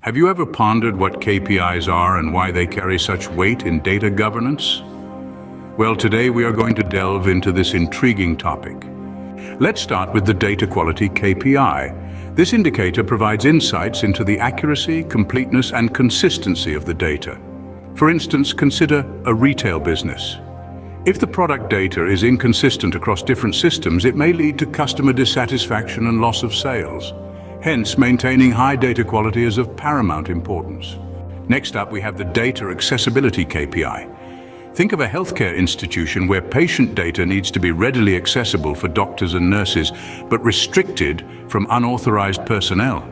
Have you ever pondered what KPIs are and why they carry such weight in data governance? Well, today we are going to delve into this intriguing topic. Let's start with the Data Quality KPI. This indicator provides insights into the accuracy, completeness, and consistency of the data. For instance, consider a retail business. If the product data is inconsistent across different systems, it may lead to customer dissatisfaction and loss of sales. Hence, maintaining high data quality is of paramount importance. Next up, we have the Data Accessibility KPI. Think of a healthcare institution where patient data needs to be readily accessible for doctors and nurses, but restricted from unauthorized personnel.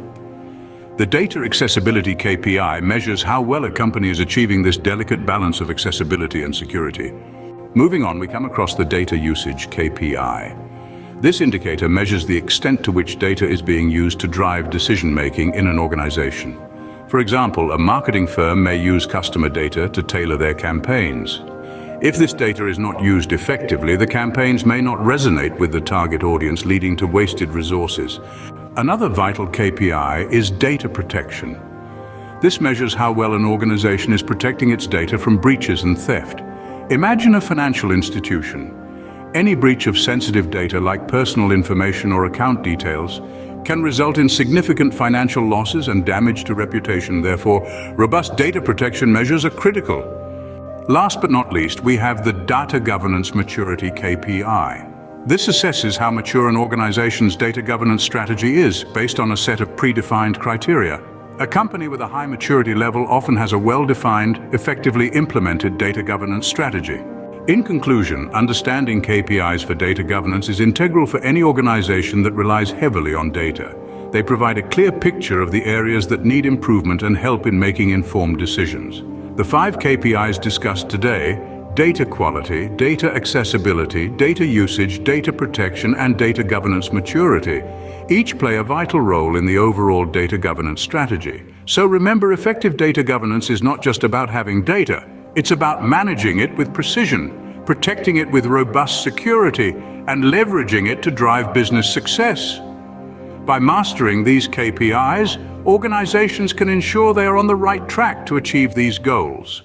The Data Accessibility KPI measures how well a company is achieving this delicate balance of accessibility and security. Moving on, we come across the Data Usage KPI. This indicator measures the extent to which data is being used to drive decision-making in an organization. For example, a marketing firm may use customer data to tailor their campaigns. If this data is not used effectively, the campaigns may not resonate with the target audience, leading to wasted resources. Another vital KPI is data protection. This measures how well an organization is protecting its data from breaches and theft. Imagine a financial institution. Any breach of sensitive data like personal information or account details can result in significant financial losses and damage to reputation. Therefore, robust data protection measures are critical. Last but not least, we have the Data Governance Maturity KPI. This assesses how mature an organization's data governance strategy is based on a set of predefined criteria. A company with a high maturity level often has a well-defined, effectively implemented data governance strategy. In conclusion, understanding KPIs for data governance is integral for any organization that relies heavily on data. They provide a clear picture of the areas that need improvement and help in making informed decisions. The 5 KPIs discussed today, data quality, data accessibility, data usage, data protection, and data governance maturity, each play a vital role in the overall data governance strategy. So remember, effective data governance is not just about having data. It's about managing it with precision, protecting it with robust security, and leveraging it to drive business success. By mastering these KPIs, organizations can ensure they are on the right track to achieve these goals.